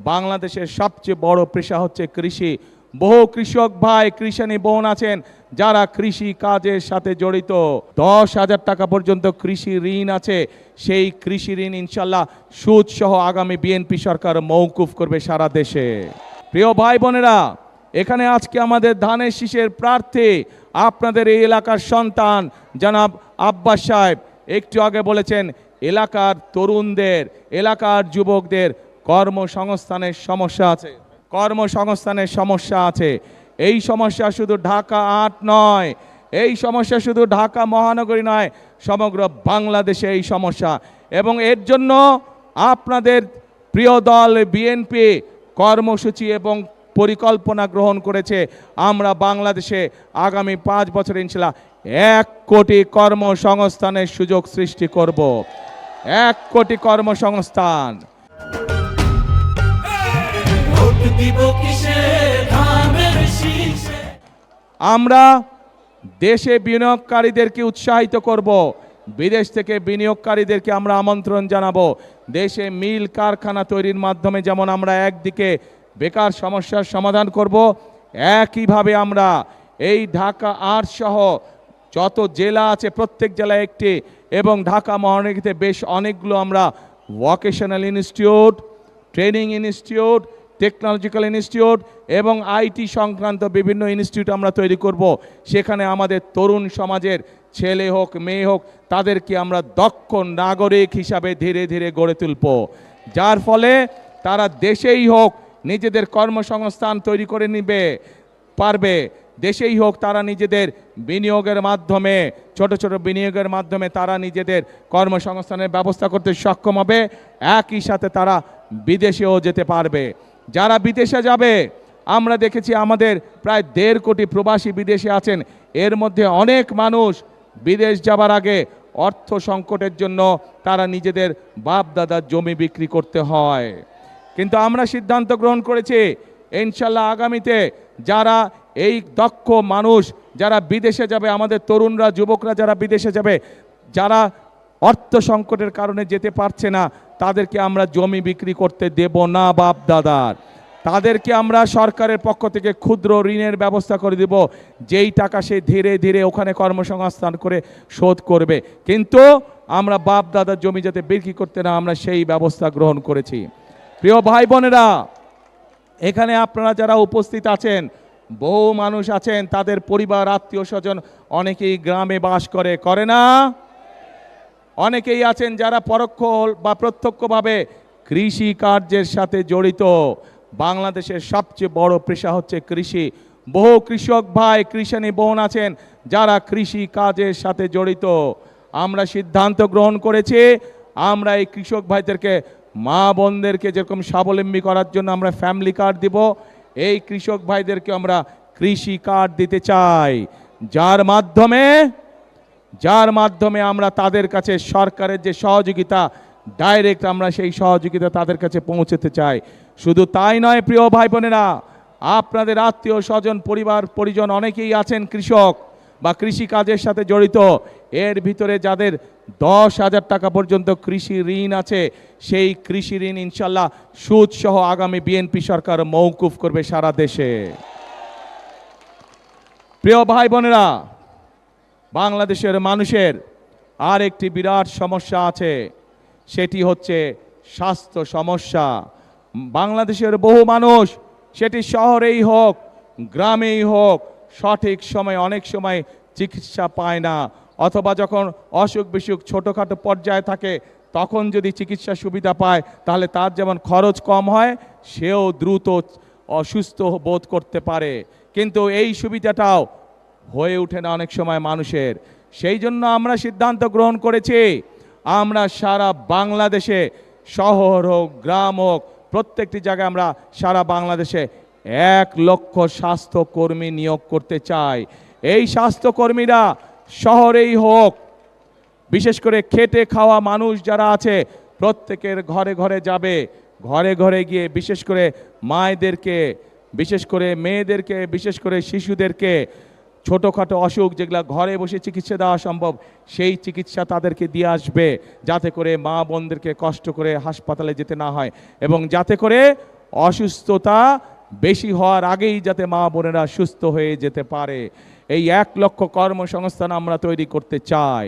বাংলাদেশের সবচেয়ে বড় পেশা হচ্ছে কৃষি। বহু কৃষক ভাই, কৃষানী বোন আছেন যারা কৃষি কাজের সাথে জড়িত। 10,000 টাকা পর্যন্ত কৃষি ঋণ আছে। সেই কৃষি ঋণ ইনশাল্লাহ সুদ সহ আগামী বিএনপি সরকার মওকুফ করবে সারা দেশে। প্রিয় ভাই বোনেরা, এখানে আজকে আমাদের ধানের শীষের প্রার্থী আপনাদের এই এলাকার সন্তান জনাব আব্বাস সাহেব একটু আগে বলেছেন এলাকার তরুণদের, এলাকার যুবকদের কর্মসংস্থানের সমস্যা আছে, কর্মসংস্থানের সমস্যা আছে। এই সমস্যা শুধু ঢাকা 8 নয়, এই সমস্যা শুধু ঢাকা মহানগরী নয়, সমগ্র বাংলাদেশে এই সমস্যা। এবং এর জন্য আপনাদের প্রিয় দল বিএনপি কর্মসূচি এবং পরিকল্পনা গ্রহণ করেছে। আমরা বাংলাদেশে আগামী 5 বছর ইনশাল্লাহ 1 কোটি কর্মসংস্থানের সুযোগ সৃষ্টি করব। 1 কোটি কর্মসংস্থান। আমরা দেশে বিনিয়োগকারীদেরকে উৎসাহিত করব, বিদেশ থেকে বিনিয়োগকারীদেরকে আমরা আমন্ত্রণ জানাবো। দেশে মিল কারখানা তৈরির মাধ্যমে যেমন আমরা একদিকে বেকার সমস্যার সমাধান করব, একইভাবে আমরা এই ঢাকা 8 সহ যত জেলা আছে প্রত্যেক জেলায় একটি, এবং ঢাকা মহানগরীতে বেশ অনেকগুলো আমরা vocational institute, training institute, technological institute এবং আইটি সংক্রান্ত বিভিন্ন ইনস্টিটিউট আমরা তৈরি করব। সেখানে আমাদের তরুণ সমাজের ছেলে হোক মেয়ে হোক তাদেরকে আমরা দক্ষ নাগরিক হিসাবে ধীরে ধীরে গড়ে তুলব, যার ফলে তারা দেশেই হোক নিজেদের কর্মসংস্থান তৈরি করে নিবে পারবে, দেশেই হোক তারা নিজেদের বিনিয়োগের মাধ্যমে, ছোট ছোট বিনিয়োগের মাধ্যমে তারা নিজেদের কর্মসংস্থানের ব্যবস্থা করতে সক্ষম হবে। একই সাথে তারা বিদেশেও যেতে পারবে। যারা বিদেশে যাবে, আমরা দেখেছি আমাদের প্রায় 1.5 কোটি প্রবাসী বিদেশে আছেন। এর মধ্যে অনেক মানুষ বিদেশ যাবার আগে অর্থ সংকটের জন্য তারা নিজেদের বাপ দাদার জমি বিক্রি করতে হয়। কিন্তু আমরা সিদ্ধান্ত গ্রহণ করেছি ইনশাল্লাহ আগামীতে যারা এই দক্ষ মানুষ যারা বিদেশে যাবে, আমাদের তরুণরা যুবকরা যারা বিদেশে যাবে, যারা অর্থ সংকটের কারণে যেতে পারছে না, তাদেরকে আমরা জমি বিক্রি করতে দেব না বাপ দাদার। তাদেরকে আমরা সরকারের পক্ষ থেকে ক্ষুদ্র ঋণের ব্যবস্থা করে দেব, যেই টাকা সে ধীরে ধীরে ওখানে কর্মসংস্থান করে শোধ করবে। কিন্তু আমরা বাপ দাদার জমি যাতে বিক্রি করতে না, আমরা সেই ব্যবস্থা গ্রহণ করেছি। প্রিয় ভাই বোনেরা, এখানে আপনারা যারা উপস্থিত আছেন, বহু মানুষ আছেন, তাদের পরিবার আত্মীয় স্বজন অনেকেই গ্রামে বাস করে না? অনেকেই আছেন যারা পরোক্ষ বা প্রত্যক্ষভাবে কৃষি কার্যের সাথে জড়িত। বাংলাদেশের সবচেয়ে বড় পেশা হচ্ছে কৃষি। বহু কৃষক ভাই, কৃষানী বোন আছেন যারা কৃষি কাজের সাথে জড়িত। আমরা সিদ্ধান্ত গ্রহণ করেছি আমরা এই কৃষক ভাইদেরকে, মা বোনদেরকে যেরকম স্বাবলম্বী করার জন্য আমরা ফ্যামিলি কার্ড দিব, এই কৃষক ভাইদেরকে আমরা কৃষি কার্ড দিতে চাই, যার মাধ্যমে আমরা তাদের কাছে সরকারের যে সহযোগিতা ডাইরেক্ট আমরা সেই সহযোগিতা তাদের কাছে পৌঁছতে চাই। শুধু তাই নয় প্রিয় ভাই বোনেরা, আপনাদের আত্মীয় স্বজন পরিবার পরিজন অনেকেই আছেন কৃষক বা কৃষি কাজের সাথে জড়িত। এর ভিতরে যাদের 10,000 টাকা পর্যন্ত কৃষি ঋণ আছে, সেই কৃষি ঋণ ইনশাল্লাহ সুদ সহ আগামী বিএনপি সরকার মওকুফ করবে সারা দেশে। প্রিয় ভাই বোনেরা, বাংলাদেশের মানুষের আর একটি বিরাট সমস্যা আছে, সেটি হচ্ছে স্বাস্থ্য সমস্যা। বাংলাদেশের বহু মানুষ, সেটি শহরেই হোক গ্রামেই হোক, সঠিক সময় অনেক সময় চিকিৎসা পায় না, অথবা যখন অসুখ বিসুখ ছোটোখাটো পর্যায়ে থাকে তখন যদি চিকিৎসা সুবিধা পায় তাহলে তার যেমন খরচ কম হয়, সেও দ্রুত অসুস্থ বোধ করতে পারে। কিন্তু এই সুবিধাটাও হয়ে ওঠে না অনেক সময় মানুষের। সেই জন্য আমরা সিদ্ধান্ত গ্রহণ করেছি আমরা সারা বাংলাদেশে, শহর হোক গ্রাম হোক, প্রত্যেকটি জায়গায় আমরা সারা বাংলাদেশে 1 লক্ষ স্বাস্থ্যকর্মী নিয়োগ করতে চাই। এই স্বাস্থ্যকর্মীরা শহরেই হোক, বিশেষ করে খেটে খাওয়া মানুষ যারা আছে প্রত্যেকের ঘরে ঘরে যাবে, ঘরে ঘরে গিয়ে বিশেষ করে মায়েদেরকে, বিশেষ করে মেয়েদেরকে, বিশেষ করে শিশুদেরকে ছোটোখাটো অসুখ যেগুলো ঘরে বসে চিকিৎসা দেওয়া সম্ভব, সেই চিকিৎসা তাদেরকে দিয়ে আসবে, যাতে করে মা বোনদেরকে কষ্ট করে হাসপাতালে যেতে না হয় এবং যাতে করে অসুস্থতা বেশি হওয়ার আগেই যাতে মা বোনেরা সুস্থ হয়ে যেতে পারে, এই 1 লক্ষ কর্মসংস্থান আমরা তৈরি করতে চাই।